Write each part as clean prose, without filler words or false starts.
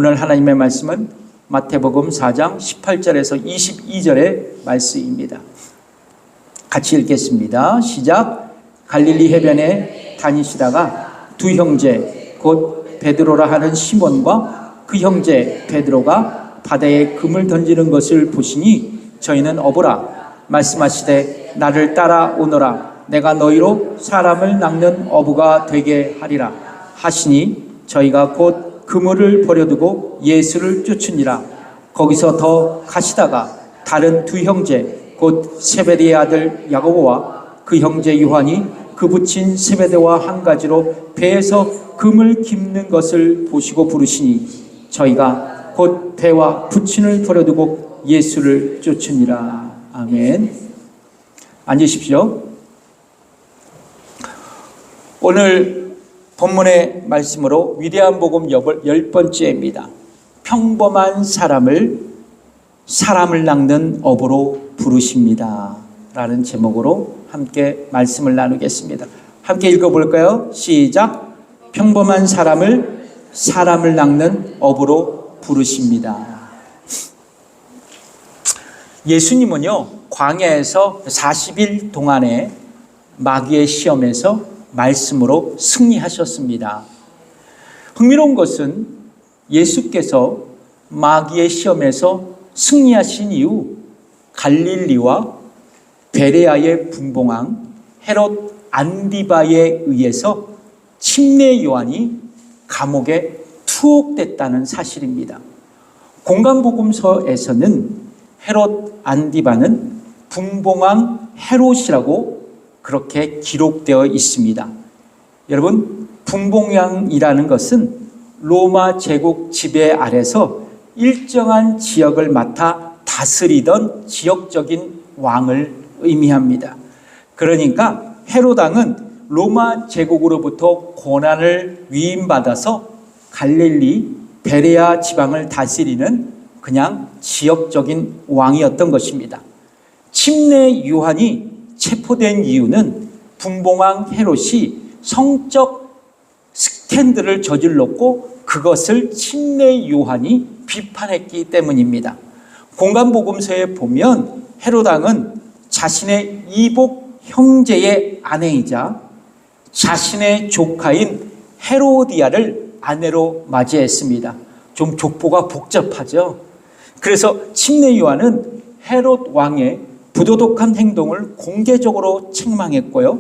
오늘 하나님의 말씀은 마태복음 4장 18절에서 22절의 말씀입니다. 같이 읽겠습니다. 시작. 갈릴리 해변에 다니시다가 두 형제 곧 베드로라 하는 시몬과 그 형제 베드로가 바다에 금을 던지는 것을 보시니 저희는 어부라. 말씀하시되 나를 따라오너라. 내가 너희로 사람을 낚는 어부가 되게 하리라 하시니 저희가 곧 그물을 버려두고 예수를 쫓으니라. 거기서 더 가시다가 다른 두 형제 곧 세베대의 아들 야고보와 그 형제 요한이 그 붙인 세베대와 한 가지로 배에서 금을 깁는 것을 보시고 부르시니 저희가 곧 배와 붙임을 버려두고 예수를 쫓으니라. 아멘. 앉으십시오. 오늘 본문의 말씀으로 위대한 복음 10번째입니다. 평범한 사람을 낚는 어부로 부르십니다 라는 제목으로 함께 말씀을 나누겠습니다. 함께 읽어볼까요? 시작. 평범한 사람을 낚는 어부로 부르십니다. 예수님은요, 광야에서 40일 동안의 마귀의 시험에서 말씀으로 승리하셨습니다. 흥미로운 것은 예수께서 마귀의 시험에서 승리하신 이후 갈릴리와 베레아의 분봉왕 헤롯 안디바에 의해서 침례 요한이 감옥에 투옥됐다는 사실입니다. 공간복음서에서는 헤롯 안디바는 분봉왕 헤롯이라고 그렇게 기록되어 있습니다. 여러분, 분봉왕이라는 것은 로마 제국 지배 아래서 일정한 지역을 맡아 다스리던 지역적인 왕을 의미합니다. 그러니까 헤롯 왕은 로마 제국으로부터 권한을 위임받아서 갈릴리, 베레아 지방을 다스리는 그냥 지역적인 왕이었던 것입니다. 침례 요한이 체포된 이유는 분봉왕 헤롯이 성적 스캔들을 저질렀고 그것을 침례 요한이 비판했기 때문입니다. 공간복음서에 보면 헤롯 왕은 자신의 이복 형제의 아내이자 자신의 조카인 헤로디아를 아내로 맞이했습니다. 좀 족보가 복잡하죠. 그래서 침례 요한은 헤롯 왕의 부도덕한 행동을 공개적으로 책망했고요.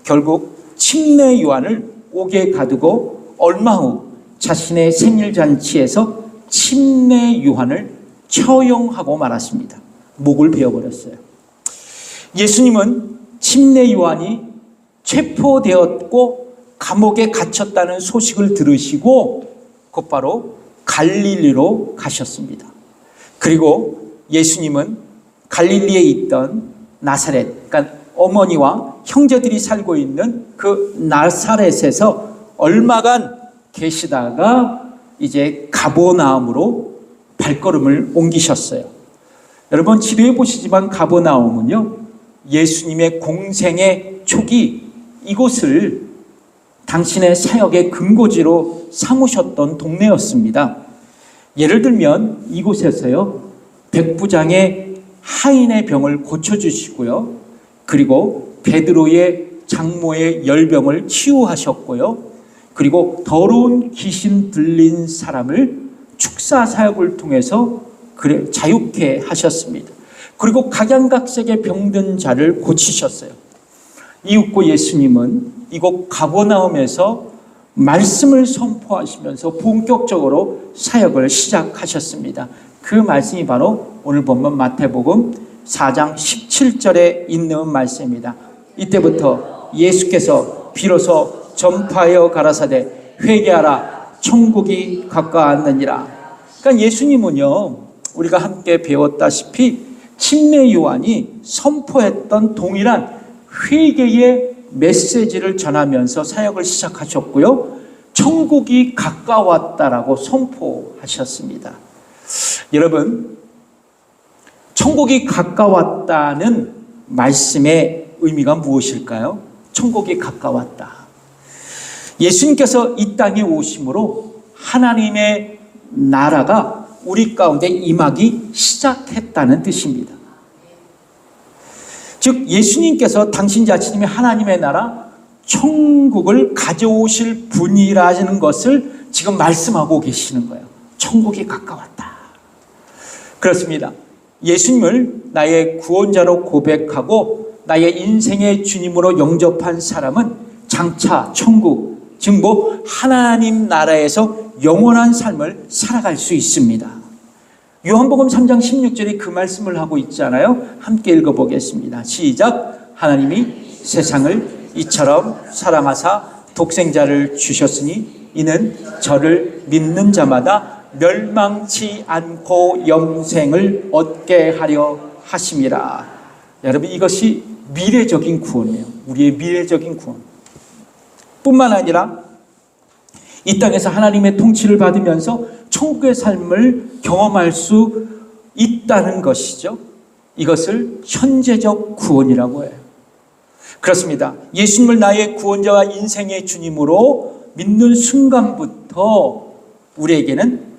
결국 침례 요한을 옥에 가두고 얼마 후 자신의 생일잔치에서 침례 요한을 처형하고 말았습니다. 목을 베어버렸어요. 예수님은 침례 요한이 체포되었고 감옥에 갇혔다는 소식을 들으시고 곧바로 갈릴리로 가셨습니다. 그리고 예수님은 갈릴리에 있던 나사렛, 그러니까 어머니와 형제들이 살고 있는 그 나사렛에서 얼마간 계시다가 이제 가버나움으로 발걸음을 옮기셨어요. 여러분 지도해 보시지만 가버나움은요, 예수님의 공생의 초기 이곳을 당신의 사역의 근거지로 삼으셨던 동네였습니다. 예를 들면 이곳에서요, 백부장의 하인의 병을 고쳐주시고요. 그리고 베드로의 장모의 열병을 치유하셨고요. 그리고 더러운 귀신 들린 사람을 축사 사역을 통해서 자유케 하셨습니다. 그리고 각양각색의 병든 자를 고치셨어요. 이윽고 예수님은 이곳 가버나움에서 말씀을 선포하시면서 본격적으로 사역을 시작하셨습니다. 그 말씀이 바로 오늘 본문 마태복음 4장 17절에 있는 말씀입니다. 이때부터 예수께서 비로소 전파하여 가라사대 회개하라 천국이 가까웠느니라. 그러니까 예수님은요, 우리가 함께 배웠다시피 침례 요한이 선포했던 동일한 회개의 메시지를 전하면서 사역을 시작하셨고요. 천국이 가까웠다라고 선포하셨습니다. 여러분, 천국이 가까웠다는 말씀의 의미가 무엇일까요? 천국이 가까웠다. 예수님께서 이 땅에 오심으로 하나님의 나라가 우리 가운데 임하기 시작했다는 뜻입니다. 즉 예수님께서 당신 자신이 하나님의 나라 천국을 가져오실 분이라는 것을 지금 말씀하고 계시는 거예요. 천국이 가까웠다. 그렇습니다. 예수님을 나의 구원자로 고백하고 나의 인생의 주님으로 영접한 사람은 장차 천국, 즉 하나님 나라에서 영원한 삶을 살아갈 수 있습니다. 요한복음 3장 16절에 그 말씀을 하고 있잖아요. 함께 읽어보겠습니다. 시작. 하나님이 세상을 이처럼 사랑하사 독생자를 주셨으니 이는 저를 믿는 자마다 멸망치 않고 영생을 얻게 하려 하심이라. 여러분, 이것이 미래적인 구원이에요. 우리의 미래적인 구원. 뿐만 아니라 이 땅에서 하나님의 통치를 받으면서 천국의 삶을 경험할 수 있다는 것이죠. 이것을 현재적 구원이라고 해요. 그렇습니다. 예수님을 나의 구원자와 인생의 주님으로 믿는 순간부터 우리에게는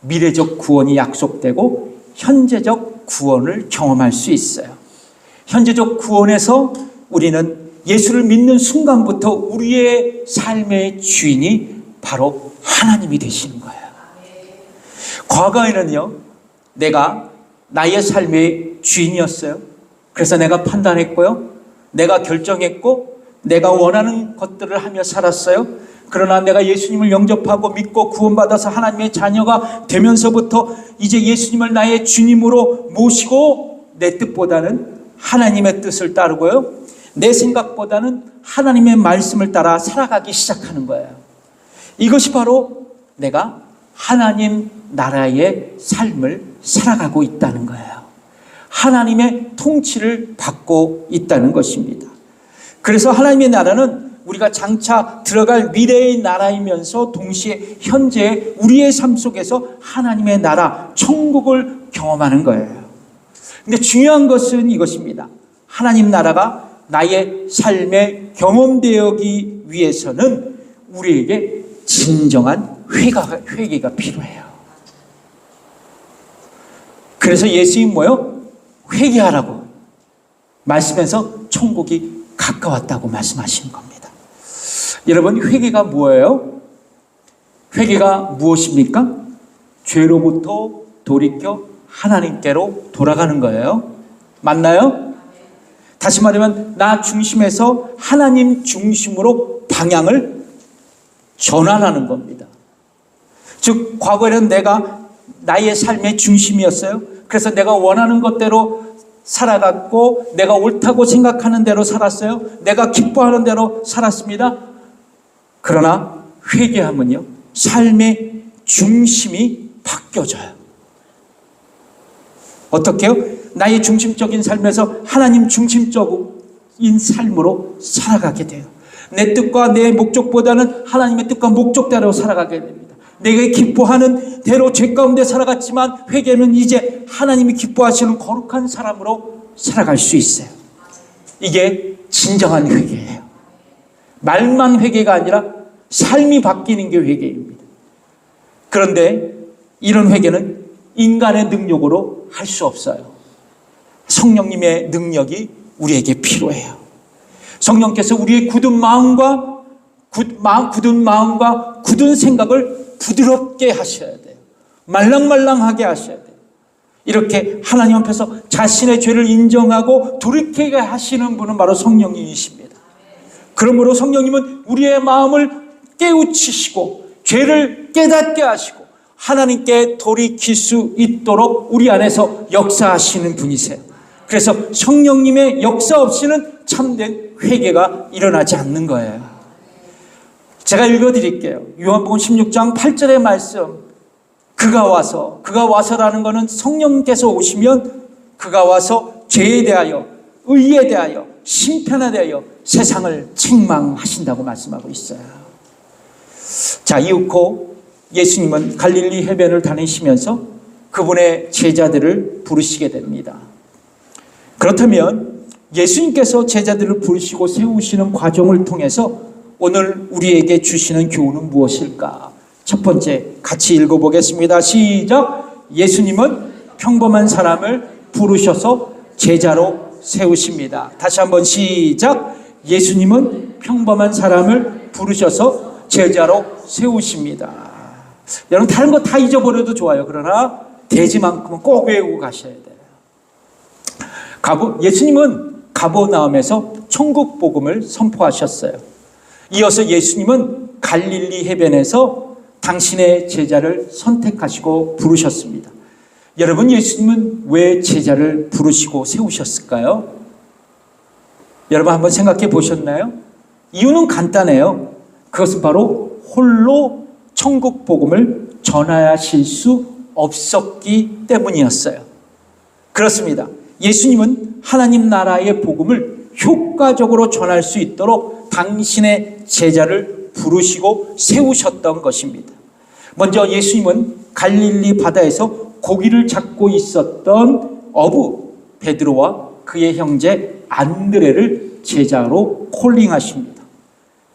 미래적 구원이 약속되고 현재적 구원을 경험할 수 있어요. 현재적 구원에서 우리는 예수를 믿는 순간부터 우리의 삶의 주인이 바로 하나님이 되시는 거예요. 과거에는요, 내가 나의 삶의 주인이었어요. 그래서 내가 판단했고요, 내가 결정했고, 내가 원하는 것들을 하며 살았어요. 그러나 내가 예수님을 영접하고 믿고 구원받아서 하나님의 자녀가 되면서부터 이제 예수님을 나의 주님으로 모시고 내 뜻보다는 하나님의 뜻을 따르고요, 내 생각보다는 하나님의 말씀을 따라 살아가기 시작하는 거예요. 이것이 바로 내가 하나님 나라의 삶을 살아가고 있다는 거예요. 하나님의 통치를 받고 있다는 것입니다. 그래서 하나님의 나라는 우리가 장차 들어갈 미래의 나라이면서 동시에 현재 우리의 삶 속에서 하나님의 나라, 천국을 경험하는 거예요. 근데 중요한 것은 이것입니다. 하나님 나라가 나의 삶에 경험되기 위해서는 우리에게 진정한 회개가 필요해요. 그래서 예수님 회개하라고 말씀해서 천국이 가까웠다고 말씀하시는 겁니다. 여러분, 회개가 뭐예요? 회개가 무엇입니까? 죄로부터 돌이켜 하나님께로 돌아가는 거예요. 맞나요? 다시 말하면 나 중심에서 하나님 중심으로 방향을 전환하는 겁니다. 즉 과거에는 내가 나의 삶의 중심이었어요. 그래서 내가 원하는 것대로 살아갔고 내가 옳다고 생각하는 대로 살았어요. 내가 기뻐하는 대로 살았습니다. 그러나 회개하면요, 삶의 중심이 바뀌어져요. 어떻게요? 나의 중심적인 삶에서 하나님 중심적인 삶으로 살아가게 돼요. 내 뜻과 내 목적보다는 하나님의 뜻과 목적대로 살아가게 됩니다. 내가 기뻐하는 대로 죄 가운데 살아갔지만 회개는 이제 하나님이 기뻐하시는 거룩한 사람으로 살아갈 수 있어요. 이게 진정한 회개예요. 말만 회개가 아니라 삶이 바뀌는 게 회개입니다. 그런데 이런 회개는 인간의 능력으로 할 수 없어요. 성령님의 능력이 우리에게 필요해요. 성령께서 우리의 굳은 마음과 굳은 생각을 부드럽게 하셔야 돼요. 말랑말랑하게 하셔야 돼요. 이렇게 하나님 앞에서 자신의 죄를 인정하고 돌이키게 하시는 분은 바로 성령님이십니다. 그러므로 성령님은 우리의 마음을 깨우치시고 죄를 깨닫게 하시고 하나님께 돌이킬 수 있도록 우리 안에서 역사하시는 분이세요. 그래서 성령님의 역사 없이는 참된 회개가 일어나지 않는 거예요. 제가 읽어드릴게요. 요한복음 16장 8절의 말씀. 그가 와서라는 것은 성령께서 오시면 그가 와서 죄에 대하여, 의에 대하여, 심판에 대하여 세상을 책망하신다고 말씀하고 있어요. 자, 이윽고 예수님은 갈릴리 해변을 다니시면서 그분의 제자들을 부르시게 됩니다. 그렇다면 예수님께서 제자들을 부르시고 세우시는 과정을 통해서 오늘 우리에게 주시는 교훈은 무엇일까? 첫 번째 같이 읽어보겠습니다. 시작. 예수님은 평범한 사람을 부르셔서 제자로 세우십니다. 다시 한번 시작. 예수님은 평범한 사람을 부르셔서 제자로 세우십니다. 여러분 다른 거 다 잊어버려도 좋아요. 그러나 돼지만큼은 꼭 외우고 가셔야 돼요. 예수님은 가버나움에서 천국 복음을 선포하셨어요. 이어서 예수님은 갈릴리 해변에서 당신의 제자를 선택하시고 부르셨습니다. 여러분, 예수님은 왜 제자를 부르시고 세우셨을까요? 여러분 한번 생각해 보셨나요? 이유는 간단해요. 그것은 바로 홀로 천국 복음을 전하실 수 없었기 때문이었어요. 그렇습니다. 예수님은 하나님 나라의 복음을 효과적으로 전할 수 있도록 당신의 제자를 부르시고 세우셨던 것입니다. 먼저 예수님은 갈릴리 바다에서 고기를 잡고 있었던 어부 베드로와 그의 형제 안드레를 제자로 콜링하십니다.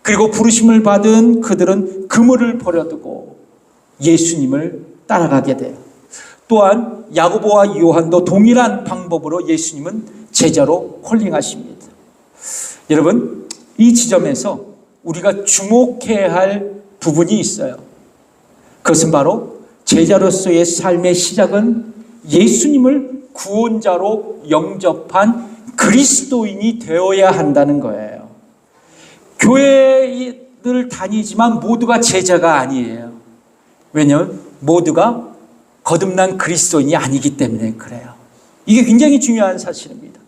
그리고 부르심을 받은 그들은 그물을 버려두고 예수님을 따라가게 돼요. 또한 야고보와 요한도 동일한 방법으로 예수님은 제자로 콜링하십니다. 여러분, 이 지점에서 우리가 주목해야 할 부분이 있어요. 그것은 바로 제자로서의 삶의 시작은 예수님을 구원자로 영접한 그리스도인이 되어야 한다는 거예요. 교회를 다니지만 모두가 제자가 아니에요. 왜냐하면 모두가 거듭난 그리스도인이 아니기 때문에 그래요. 이게 굉장히 중요한 사실입니다.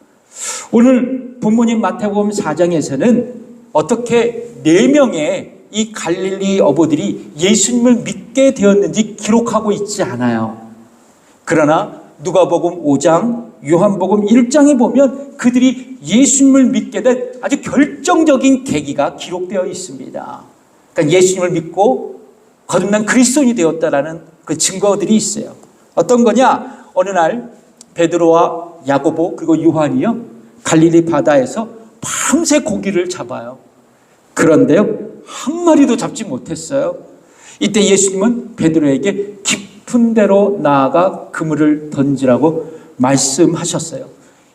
오늘 본문인 마태복음 4장에서는 어떻게 4명의 이 갈릴리 어부들이 예수님을 믿게 되었는지 기록하고 있지 않아요. 그러나 누가복음 5장, 요한복음 1장에 보면 그들이 예수님을 믿게 된 아주 결정적인 계기가 기록되어 있습니다. 그러니까 예수님을 믿고 거듭난 그리스도인이 되었다라는 그 증거들이 있어요. 어떤 거냐? 어느 날 베드로와 야고보 그리고 요한이요 갈릴리 바다에서 밤새 고기를 잡아요. 그런데요 한 마리도 잡지 못했어요. 이때 예수님은 베드로에게 깊은 데로 나아가 그물을 던지라고 말씀하셨어요.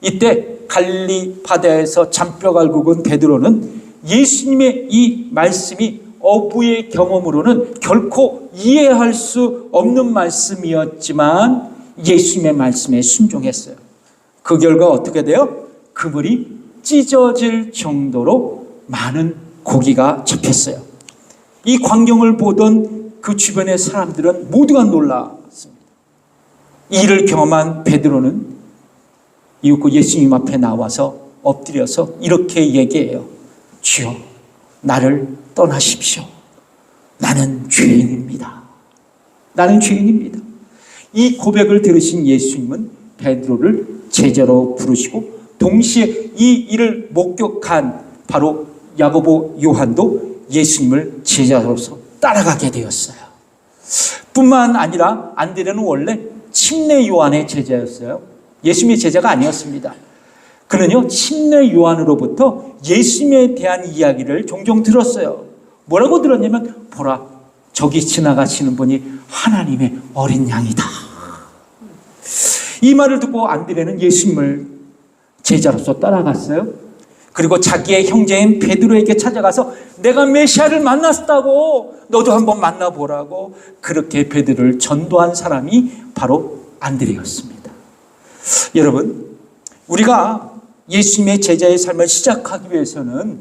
이때 갈릴리 바다에서 잔뼈가 굵은 베드로는 예수님의 이 말씀이 어부의 경험으로는 결코 이해할 수 없는 말씀이었지만 예수님의 말씀에 순종했어요. 그 결과 어떻게 돼요? 그물이 찢어질 정도로 많은 고기가 잡혔어요. 이 광경을 보던 그 주변의 사람들은 모두가 놀랐습니다. 이 일을 경험한 베드로는 이윽고 예수님 앞에 나와서 엎드려서 이렇게 얘기해요. 주여, 나를 떠나십시오. 나는 죄인입니다. 나는 죄인입니다. 이 고백을 들으신 예수님은 베드로를 제자로 부르시고 동시에 이 일을 목격한 바로 야고보, 요한도 예수님을 제자로서 따라가게 되었어요. 뿐만 아니라 안드레는 원래 침례 요한의 제자였어요. 예수님의 제자가 아니었습니다. 그는요 침례 요한으로부터 예수님에 대한 이야기를 종종 들었어요. 뭐라고 들었냐면 보라 저기 지나가시는 분이 하나님의 어린 양이다. 이 말을 듣고 안드레는 예수님을 제자로서 따라갔어요. 그리고 자기의 형제인 베드로에게 찾아가서 내가 메시아를 만났다고 너도 한번 만나보라고 그렇게 베드로를 전도한 사람이 바로 안드레였습니다. 여러분, 우리가 예수님의 제자의 삶을 시작하기 위해서는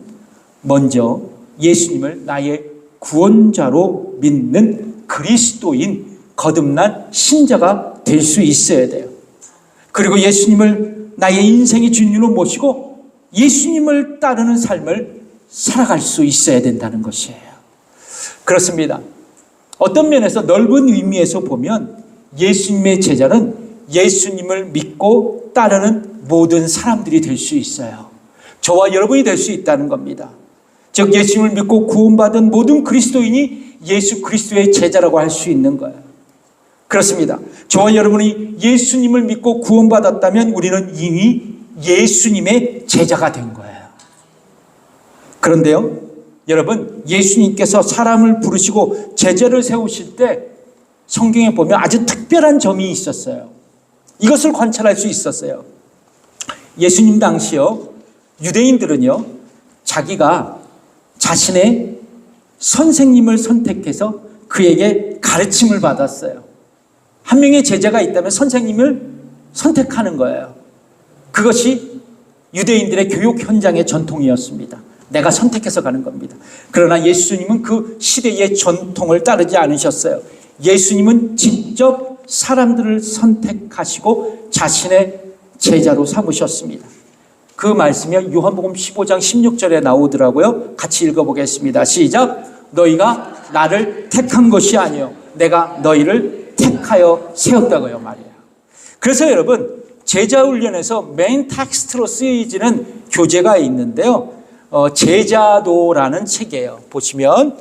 먼저 예수님을 나의 구원자로 믿는 그리스도인 거듭난 신자가 될 수 있어야 돼요. 그리고 예수님을 나의 인생의 주인으로 모시고 예수님을 따르는 삶을 살아갈 수 있어야 된다는 것이에요. 그렇습니다. 어떤 면에서 넓은 의미에서 보면 예수님의 제자는 예수님을 믿고 따르는 모든 사람들이 될 수 있어요. 저와 여러분이 될 수 있다는 겁니다. 즉 예수님을 믿고 구원받은 모든 그리스도인이 예수 그리스도의 제자라고 할 수 있는 거예요. 그렇습니다. 저와 여러분이 예수님을 믿고 구원받았다면 우리는 이미 예수님의 제자가 된 거예요. 그런데요, 여러분, 예수님께서 사람을 부르시고 제자를 세우실 때 성경에 보면 아주 특별한 점이 있었어요. 이것을 관찰할 수 있었어요. 예수님 당시요, 유대인들은요, 자기가 자신의 선생님을 선택해서 그에게 가르침을 받았어요. 한 명의 제자가 있다면 선생님을 선택하는 거예요. 그것이 유대인들의 교육 현장의 전통이었습니다. 내가 선택해서 가는 겁니다. 그러나 예수님은 그 시대의 전통을 따르지 않으셨어요. 예수님은 직접 사람들을 선택하시고 자신의 제자로 삼으셨습니다. 그 말씀이 요한복음 15장 16절에 나오더라고요. 같이 읽어보겠습니다. 시작. 너희가 나를 택한 것이 아니요 내가 너희를 택하여 세웠다고요 말이에요. 그래서 여러분, 제자 훈련에서 메인 텍스트로 쓰여지는 교재가 있는데요. 제자도라는 책이에요. 보시면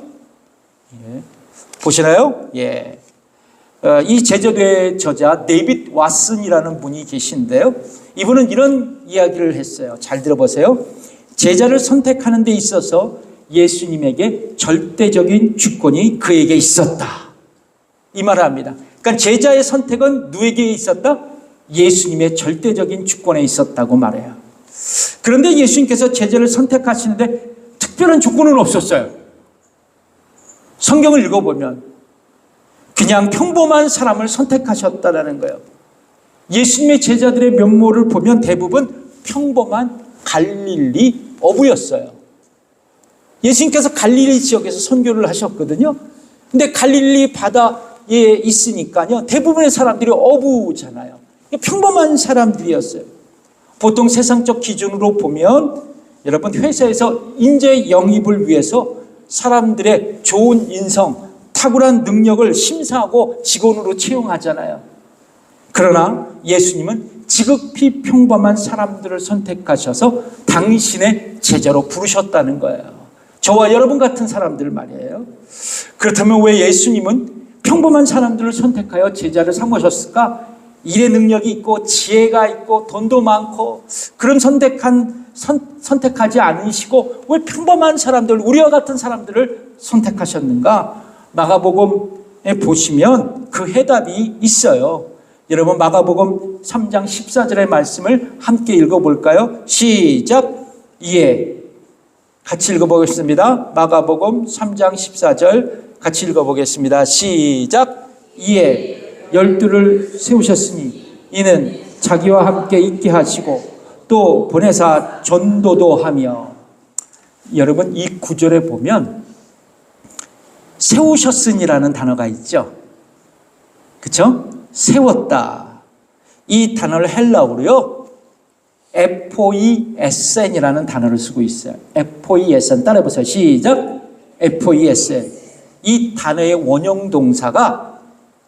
보시나요? 예. 이 제자도의 저자 데이빗 왓슨이라는 분이 계신데요. 이분은 이런 이야기를 했어요. 잘 들어보세요. 제자를 선택하는 데 있어서 예수님에게 절대적인 주권이 그에게 있었다. 이 말을 합니다. 그러니까 제자의 선택은 누구에게 있었다? 예수님의 절대적인 주권에 있었다고 말해요. 그런데 예수님께서 제자를 선택하시는데 특별한 조건은 없었어요. 성경을 읽어보면 그냥 평범한 사람을 선택하셨다는 거예요. 예수님의 제자들의 면모를 보면 대부분 평범한 갈릴리 어부였어요. 예수님께서 갈릴리 지역에서 선교를 하셨거든요. 근데 갈릴리 바다에 있으니까요, 대부분의 사람들이 어부잖아요. 평범한 사람들이었어요. 보통 세상적 기준으로 보면 여러분, 회사에서 인재 영입을 위해서 사람들의 좋은 인성, 탁월한 능력을 심사하고 직원으로 채용하잖아요. 그러나 예수님은 지극히 평범한 사람들을 선택하셔서 당신의 제자로 부르셨다는 거예요. 저와 여러분 같은 사람들 말이에요. 그렇다면 왜 예수님은 평범한 사람들을 선택하여 제자를 삼으셨을까? 일의 능력이 있고 지혜가 있고 돈도 많고 그런 선택하지 않으시고 왜 평범한 사람들, 우리와 같은 사람들을 선택하셨는가? 마가복음에 보시면 그 해답이 있어요. 여러분, 마가복음 3장 14절의 말씀을 함께 읽어볼까요? 시작. 이에 같이 읽어보겠습니다. 마가복음 3장 14절 같이 읽어보겠습니다. 시작. 이에 12를 세우셨으니 이는 자기와 함께 있게 하시고 또 보내사 전도도 하며. 여러분, 이 구절에 보면 세우셨으니라는 단어가 있죠. 그렇죠? 세웠다. 이 단어를 헬라어로요, FOESN이라는 단어를 쓰고 있어요. FOESN 따라해보세요. 시작. FOESN. 이 단어의 원형 동사가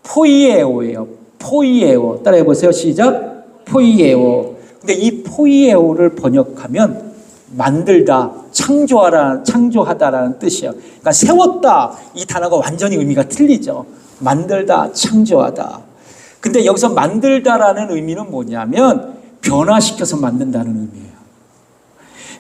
포이에오예요. 포이에오. 따라해보세요. 시작. 포이에오. 근데 이 포이에오를 번역하면 만들다, 창조하다라는 뜻이에요. 그러니까 세웠다, 이 단어가 완전히 의미가 틀리죠. 만들다, 창조하다. 근데 여기서 만들다라는 의미는 뭐냐면 변화시켜서 만든다는 의미예요.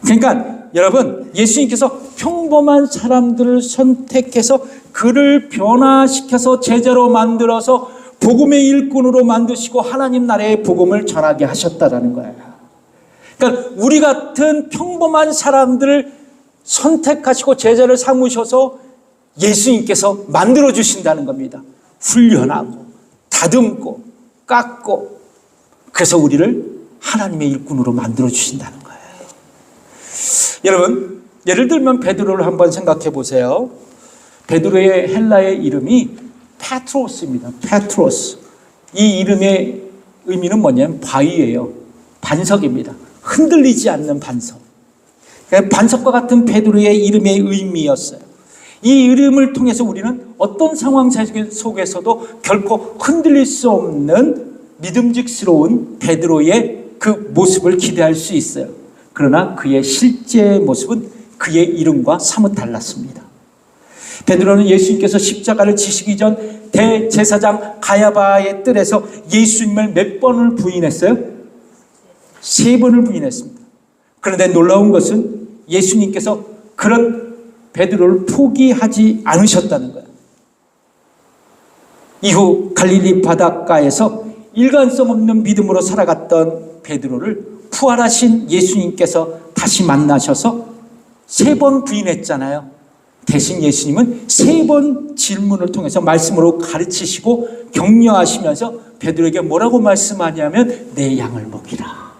그러니까 여러분, 예수님께서 평범한 사람들을 선택해서 그를 변화시켜서 제자로 만들어서 복음의 일꾼으로 만드시고 하나님 나라의 복음을 전하게 하셨다라는 거예요. 그러니까 우리 같은 평범한 사람들을 선택하시고 제자를 삼으셔서 예수님께서 만들어 주신다는 겁니다. 훈련하고 다듬고 깎고, 그래서 우리를 하나님의 일꾼으로 만들어 주신다는 거예요. 여러분, 예를 들면 베드로를 한번 생각해 보세요. 베드로의 헬라의 이름이 페트로스입니다. 페트로스. 이 이름의 의미는 뭐냐면 바위예요. 반석입니다. 흔들리지 않는 반석. 반석과 같은 베드로의 이름의 의미였어요. 이 이름을 통해서 우리는 어떤 상황 속에서도 결코 흔들릴 수 없는 믿음직스러운 베드로의 그 모습을 기대할 수 있어요. 그러나 그의 실제 모습은 그의 이름과 사뭇 달랐습니다. 베드로는 예수님께서 십자가를 지시기 전 대제사장 가야바의 뜰에서 예수님을 몇 번을 부인했어요? 3번을 부인했습니다. 그런데 놀라운 것은 예수님께서 그런 베드로를 포기하지 않으셨다는 거예요. 이후 갈릴리 바닷가에서 일관성 없는 믿음으로 살아갔던 베드로를 부활하신 예수님께서 다시 만나셔서 3번 부인했잖아요. 대신 예수님은 3번 질문을 통해서 말씀으로 가르치시고 격려하시면서 베드로에게 뭐라고 말씀하냐면 내 양을 먹이라.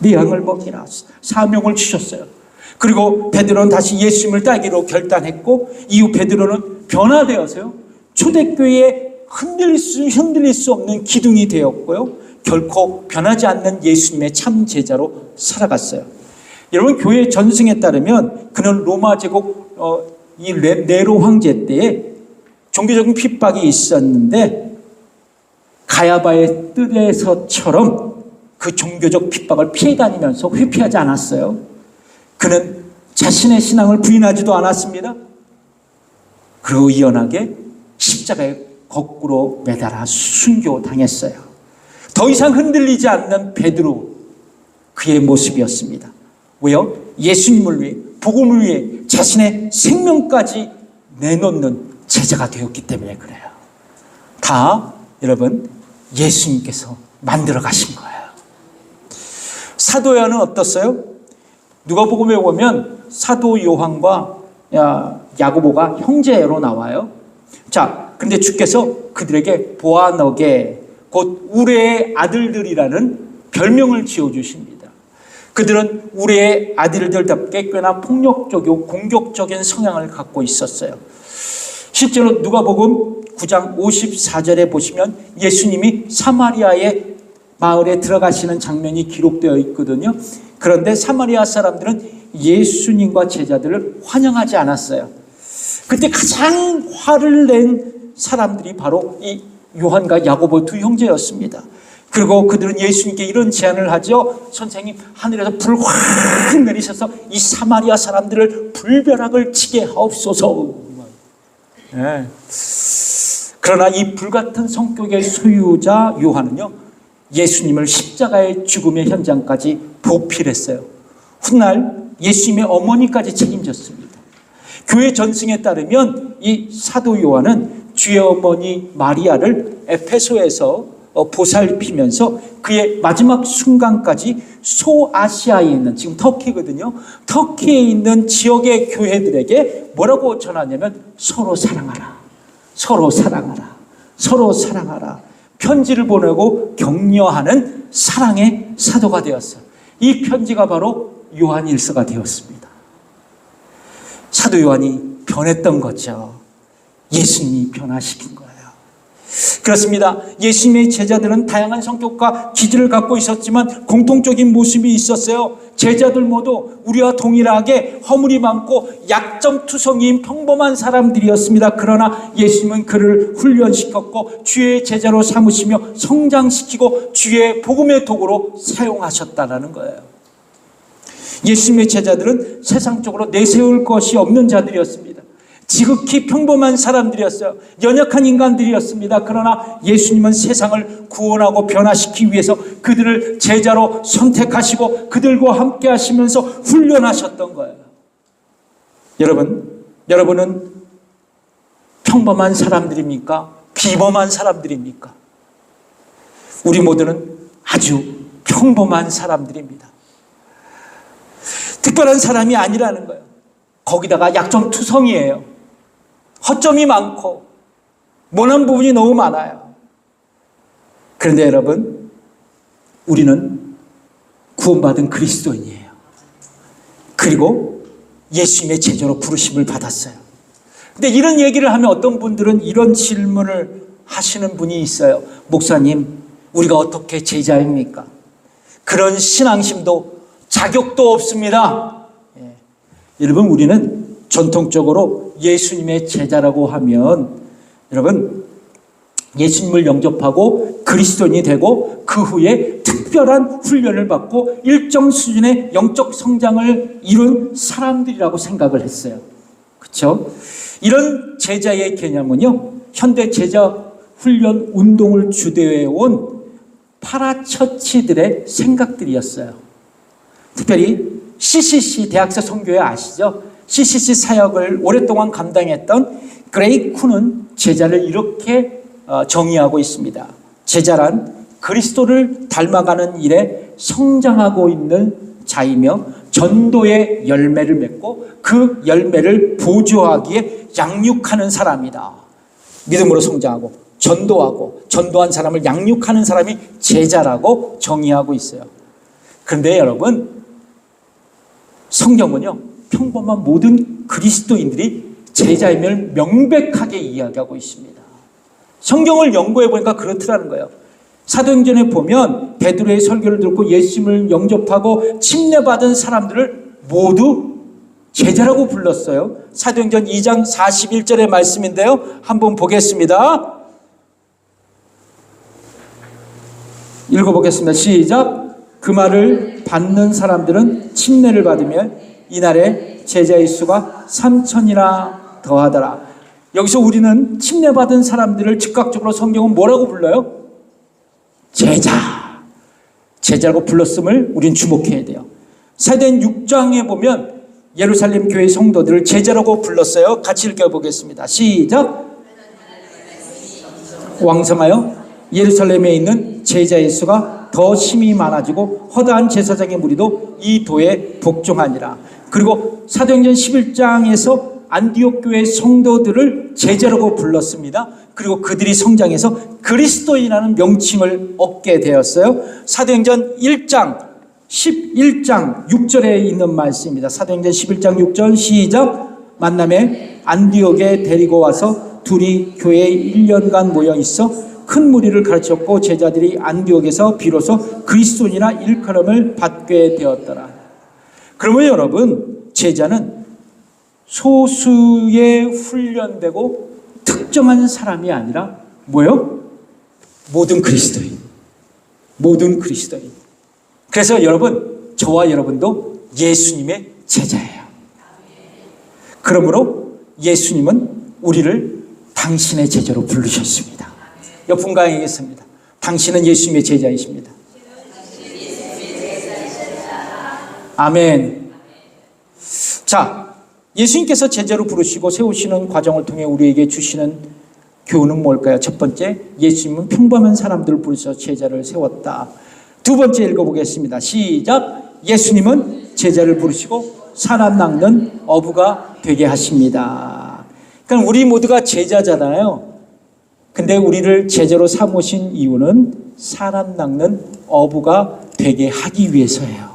내 양을 먹이라. 사명을 주셨어요. 그리고 베드로는 다시 예수님을 따르기로 결단했고 이후 베드로는 변화되어서요. 초대교회에 흔들릴 수 없는 기둥이 되었고요. 결코 변하지 않는 예수님의 참 제자로 살아갔어요. 여러분, 교회 전승에 따르면 그는 로마 제국 이 네로 황제 때에 종교적인 핍박이 있었는데 가야바의 뜰에서처럼 그 종교적 핍박을 피해 다니면서 회피하지 않았어요. 그는 자신의 신앙을 부인하지도 않았습니다. 그리고 이연하게 십자가에 거꾸로 매달아 순교당했어요. 더 이상 흔들리지 않는 베드로, 그의 모습이었습니다. 왜요? 예수님을 위해, 복음을 위해 자신의 생명까지 내놓는 제자가 되었기 때문에 그래요. 다 여러분 예수님께서 만들어 가신 거예요. 사도 요한은 어떻어요? 누가복음에 보면 사도 요한과 야고보가 형제로 나와요. 자, 근데 주께서 그들에게 보아너게 곧 우레의 아들들이라는 별명을 지어주십니다. 그들은 우레의 아들들답게 꽤나 폭력적이고 공격적인 성향을 갖고 있었어요. 실제로 누가복음 9장 54절에 보시면 예수님이 사마리아의 마을에 들어가시는 장면이 기록되어 있거든요. 그런데 사마리아 사람들은 예수님과 제자들을 환영하지 않았어요. 그때 가장 화를 낸 사람들이 바로 이 요한과 야고보 두 형제였습니다. 그리고 그들은 예수님께 이런 제안을 하죠. 선생님, 하늘에서 불 확 내리셔서 이 사마리아 사람들을 불벼락을 치게 하옵소서. 네. 그러나 이 불같은 성격의 소유자 요한은요, 예수님을 십자가의 죽음의 현장까지 보필했어요. 훗날 예수님의 어머니까지 책임졌습니다. 교회 전승에 따르면 이 사도 요한은 주의 어머니 마리아를 에페소에서 보살피면서 그의 마지막 순간까지 소아시아에 있는, 지금 터키거든요. 터키에 있는 지역의 교회들에게 뭐라고 전하냐면 서로 사랑하라. 서로 사랑하라. 서로 사랑하라. 편지를 보내고 격려하는 사랑의 사도가 되었어요. 이 편지가 바로 요한일서가 되었습니다. 사도 요한이 변했던 거죠. 예수님이 변화시킨 거예요. 그렇습니다. 예수님의 제자들은 다양한 성격과 기질을 갖고 있었지만 공통적인 모습이 있었어요. 제자들 모두 우리와 동일하게 허물이 많고 약점투성이인 평범한 사람들이었습니다. 그러나 예수님은 그를 훈련시켰고 주의 제자로 삼으시며 성장시키고 주의 복음의 도구로 사용하셨다는 거예요. 예수님의 제자들은 세상적으로 내세울 것이 없는 자들이었습니다. 지극히 평범한 사람들이었어요. 연약한 인간들이었습니다. 그러나 예수님은 세상을 구원하고 변화시키기 위해서 그들을 제자로 선택하시고 그들과 함께 하시면서 훈련하셨던 거예요. 여러분은 평범한 사람들입니까? 비범한 사람들입니까? 우리 모두는 아주 평범한 사람들입니다. 특별한 사람이 아니라는 거예요. 거기다가 약점투성이에요. 허점이 많고 모난 부분이 너무 많아요. 그런데 여러분, 우리는 구원받은 그리스도인이에요. 그리고 예수님의 제자로 부르심을 받았어요. 근데 이런 얘기를 하면 어떤 분들은 이런 질문을 하시는 분이 있어요. 목사님, 우리가 어떻게 제자입니까? 그런 신앙심도 자격도 없습니다. 여러분, 우리는 전통적으로 예수님의 제자라고 하면 여러분 예수님을 영접하고 그리스도인이 되고 그 후에 특별한 훈련을 받고 일정 수준의 영적 성장을 이룬 사람들이라고 생각을 했어요. 그렇죠? 이런 제자의 개념은요, 현대 제자 훈련 운동을 주도해온 파라처치들의 생각들이었어요. 특별히 CCC 대학서 선교회 아시죠? CCC 사역을 오랫동안 감당했던 그레이 쿤은 제자를 이렇게 정의하고 있습니다. 제자란 그리스도를 닮아가는 일에 성장하고 있는 자이며 전도의 열매를 맺고 그 열매를 보조하기에 양육하는 사람이다. 믿음으로 성장하고 전도하고 전도한 사람을 양육하는 사람이 제자라고 정의하고 있어요. 그런데 여러분, 성경은요, 평범한 모든 그리스도인들이 제자임을 명백하게 이야기하고 있습니다. 성경을 연구해 보니까 그렇더라는 거예요. 사도행전에 보면 베드로의 설교를 듣고 예수님을 영접하고 침례받은 사람들을 모두 제자라고 불렀어요. 사도행전 2장 41절의 말씀인데요. 한번 보겠습니다. 읽어보겠습니다. 시작. 그 말을 받는 사람들은 침례를 받으며 이날에 제자의 수가 3,000이나 더하더라. 여기서 우리는 침례받은 사람들을 즉각적으로 성경은 뭐라고 불러요? 제자. 제자라고 불렀음을 우린 주목해야 돼요. 사도행 6장에 보면 예루살렘 교회 성도들을 제자라고 불렀어요. 같이 읽어보겠습니다. 시작. 왕성하여 예루살렘에 있는 제자의 수가 더 심히 많아지고 허다한 제사장의 무리도 이 도에 복종하니라. 그리고 사도행전 11장에서 안디옥 교회 성도들을 제자라고 불렀습니다. 그리고 그들이 성장해서 그리스도인이라는 명칭을 얻게 되었어요. 사도행전 1장 11장 6절에 있는 말씀입니다. 사도행전 11장 6절 시작. 만남에 안디옥에 데리고 와서 둘이 교회에 1년간 모여 있어 큰 무리를 가르쳤고 제자들이 안디옥에서 비로소 그리스도인이라 일컬음을 받게 되었더라. 그러면 여러분, 제자는 소수의 훈련되고 특정한 사람이 아니라 뭐요? 모든 그리스도인. 모든 그리스도인. 그래서 여러분, 저와 여러분도 예수님의 제자예요. 그러므로 예수님은 우리를 당신의 제자로 부르셨습니다. 옆 분과 얘기했습니다. 당신은 예수님의 제자이십니다. 아멘. 자, 예수님께서 제자로 부르시고 세우시는 과정을 통해 우리에게 주시는 교훈은 뭘까요? 첫 번째, 예수님은 평범한 사람들을 부르셔서 제자를 세웠다. 두 번째 읽어보겠습니다. 시작. 예수님은 제자를 부르시고 사람 낚는 어부가 되게 하십니다. 그러니까 우리 모두가 제자잖아요. 근데 우리를 제자로 삼으신 이유는 사람 낚는 어부가 되게 하기 위해서예요.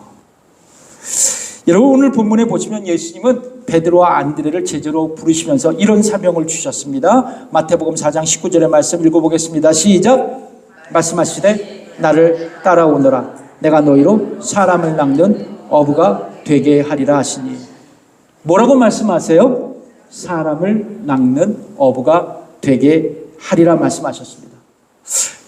여러분, 오늘 본문에 보시면 예수님은 베드로와 안드레를 제자로 부르시면서 이런 사명을 주셨습니다. 마태복음 4장 19절의 말씀 읽어보겠습니다. 시작. 말씀하시되 나를 따라오너라. 내가 너희로 사람을 낚는 어부가 되게 하리라 하시니. 뭐라고 말씀하세요? 사람을 낚는 어부가 되게 하리라 말씀하셨습니다.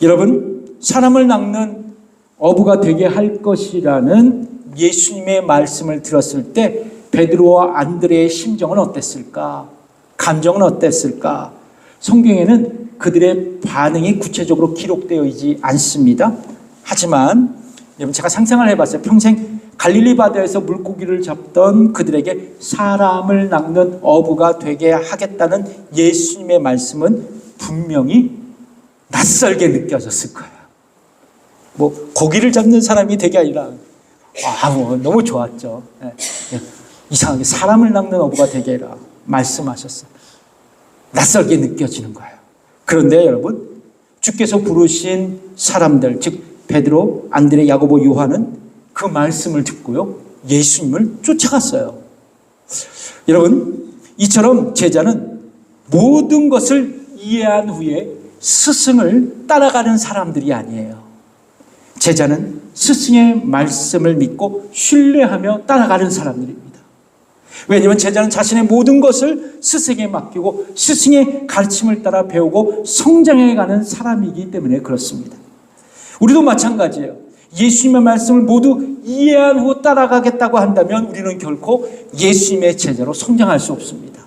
여러분, 사람을 낚는 어부가 되게 할 것이라는 예수님의 말씀을 들었을 때 베드로와 안드레의 심정은 어땠을까? 감정은 어땠을까? 성경에는 그들의 반응이 구체적으로 기록되어 있지 않습니다. 하지만 여러분, 제가 상상을 해봤어요. 평생 갈릴리 바다에서 물고기를 잡던 그들에게 사람을 낚는 어부가 되게 하겠다는 예수님의 말씀은 분명히 낯설게 느껴졌을 거예요. 뭐 고기를 잡는 사람이 되게 아니라 너무 좋았죠. 이상하게 사람을 낚는 어부가 되게 해라 말씀하셨어요. 낯설게 느껴지는 거예요. 그런데 여러분, 주께서 부르신 사람들, 즉 베드로, 안드레, 야고보, 요한은 그 말씀을 듣고요, 예수님을 쫓아갔어요. 여러분, 이처럼 제자는 모든 것을 이해한 후에 스승을 따라가는 사람들이 아니에요. 제자는 스승의 말씀을 믿고 신뢰하며 따라가는 사람들입니다. 왜냐하면 제자는 자신의 모든 것을 스승에 맡기고 스승의 가르침을 따라 배우고 성장해가는 사람이기 때문에 그렇습니다. 우리도 마찬가지예요. 예수님의 말씀을 모두 이해한 후 따라가겠다고 한다면 우리는 결코 예수님의 제자로 성장할 수 없습니다.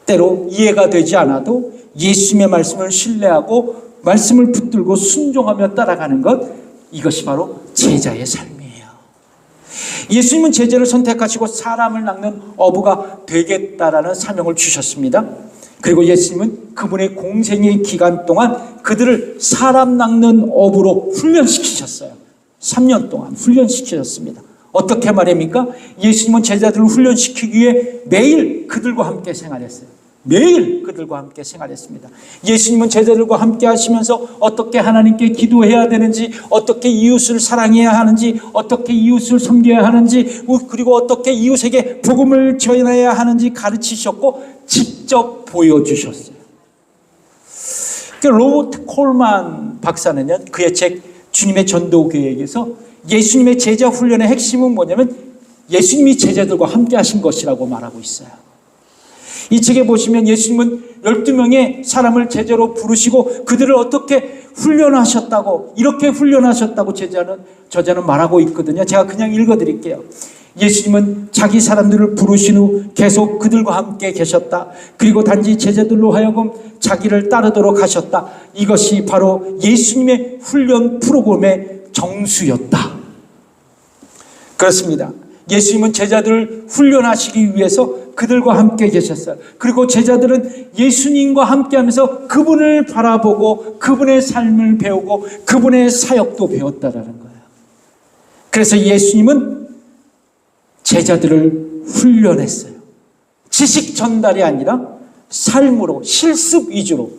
때로 이해가 되지 않아도 예수님의 말씀을 신뢰하고 말씀을 붙들고 순종하며 따라가는 것, 이것이 바로 제자의 삶이에요. 예수님은 제자를 선택하시고 사람을 낚는 어부가 되겠다라는 사명을 주셨습니다. 그리고 예수님은 그분의 공생의 기간 동안 그들을 사람 낚는 어부로 훈련시키셨어요. 3년 동안 훈련시키셨습니다. 어떻게 말입니까? 예수님은 제자들을 훈련시키기 위해 매일 그들과 함께 생활했어요. 매일 그들과 함께 생활했습니다. 예수님은 제자들과 함께 하시면서 어떻게 하나님께 기도해야 되는지, 어떻게 이웃을 사랑해야 하는지, 어떻게 이웃을 섬겨야 하는지, 그리고 어떻게 이웃에게 복음을 전해야 하는지 가르치셨고 직접 보여주셨어요. 로버트 콜만 박사는요, 그의 책 주님의 전도 계획에서 예수님의 제자 훈련의 핵심은 뭐냐면 예수님이 제자들과 함께 하신 것이라고 말하고 있어요. 이 책에 보시면 예수님은 12명의 사람을 제자로 부르시고 그들을 어떻게 훈련하셨다고, 이렇게 훈련하셨다고 저자는 말하고 있거든요. 제가 그냥 읽어드릴게요. 예수님은 자기 사람들을 부르신 후 계속 그들과 함께 계셨다. 그리고 단지 제자들로 하여금 자기를 따르도록 하셨다. 이것이 바로 예수님의 훈련 프로그램의 정수였다. 그렇습니다. 예수님은 제자들을 훈련하시기 위해서 그들과 함께 계셨어요. 그리고 제자들은 예수님과 함께하면서 그분을 바라보고 그분의 삶을 배우고 그분의 사역도 배웠다라는 거예요. 그래서 예수님은 제자들을 훈련했어요. 지식 전달이 아니라 삶으로, 실습 위주로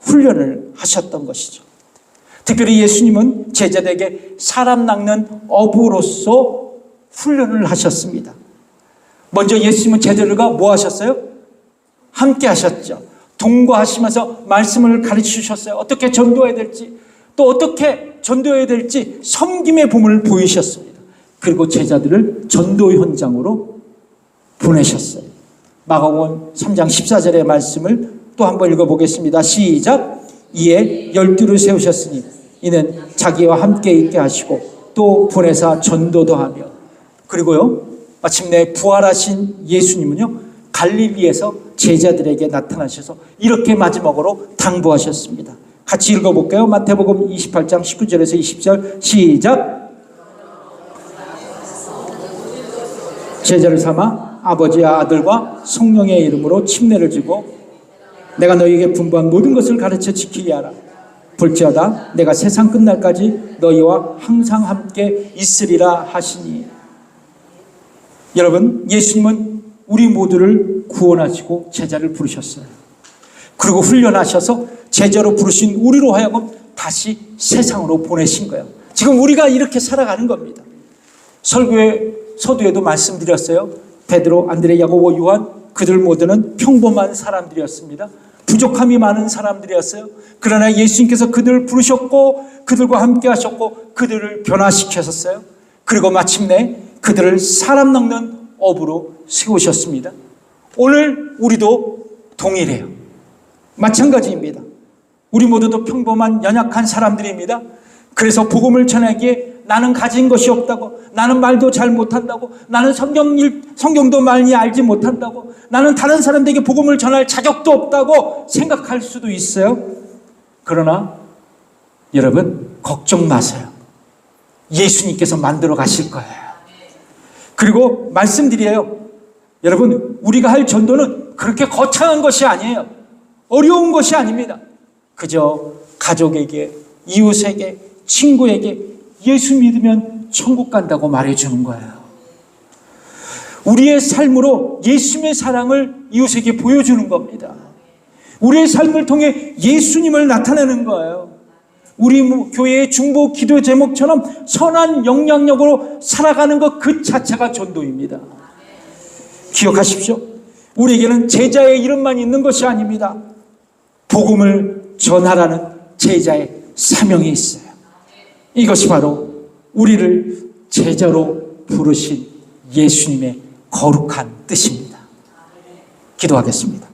훈련을 하셨던 것이죠. 특별히 예수님은 제자들에게 사람 낚는 어부로서 훈련을 하셨습니다. 먼저 예수님은 제자들과 뭐 하셨어요? 함께 하셨죠. 동거하시면서 말씀을 가르치셨어요. 어떻게 전도해야 될지, 또 어떻게 전도해야 될지 섬김의 봄을 보이셨습니다. 그리고 제자들을 전도 현장으로 보내셨어요. 마가복음 3장 14절의 말씀을 또 한번 읽어보겠습니다. 시작. 이에 12를 세우셨으니 이는 자기와 함께 있게 하시고 또 보내사 전도도 하며, 그리고요 마침내 부활하신 예수님은요 갈릴리에서 제자들에게 나타나셔서 이렇게 마지막으로 당부하셨습니다. 같이 읽어볼까요? 마태복음 28장 19절에서 20절 시작. 제자를 삼아 아버지와 아들과 성령의 이름으로 침례를 주고 내가 너희에게 분부한 모든 것을 가르쳐 지키게 하라. 볼지어다 내가 세상 끝날까지 너희와 항상 함께 있으리라 하시니. 여러분, 예수님은 우리 모두를 구원하시고 제자를 부르셨어요. 그리고 훈련하셔서 제자로 부르신 우리로 하여금 다시 세상으로 보내신 거예요. 지금 우리가 이렇게 살아가는 겁니다. 서두에도 말씀드렸어요. 베드로, 안드레, 야고보, 요한, 그들 모두는 평범한 사람들이었습니다. 부족함이 많은 사람들이었어요. 그러나 예수님께서 그들을 부르셨고 그들과 함께 하셨고 그들을 변화시키셨어요. 그리고 마침내 그들을 사람 낚는 업으로 세우셨습니다. 오늘 우리도 동일해요. 마찬가지입니다. 우리 모두도 평범한 연약한 사람들입니다. 그래서 복음을 전하기에 나는 가진 것이 없다고, 나는 말도 잘 못한다고, 나는 성경도 많이 알지 못한다고, 나는 다른 사람들에게 복음을 전할 자격도 없다고 생각할 수도 있어요. 그러나 여러분 걱정 마세요. 예수님께서 만들어 가실 거예요. 그리고 말씀드려요. 여러분, 우리가 할 전도는 그렇게 거창한 것이 아니에요. 어려운 것이 아닙니다. 그저 가족에게, 이웃에게, 친구에게 예수 믿으면 천국 간다고 말해주는 거예요. 우리의 삶으로 예수님의 사랑을 이웃에게 보여주는 겁니다. 우리의 삶을 통해 예수님을 나타내는 거예요. 우리 교회의 중보 기도 제목처럼 선한 영향력으로 살아가는 것 그 자체가 전도입니다. 기억하십시오. 우리에게는 제자의 이름만 있는 것이 아닙니다. 복음을 전하라는 제자의 사명이 있어요. 이것이 바로 우리를 제자로 부르신 예수님의 거룩한 뜻입니다. 기도하겠습니다.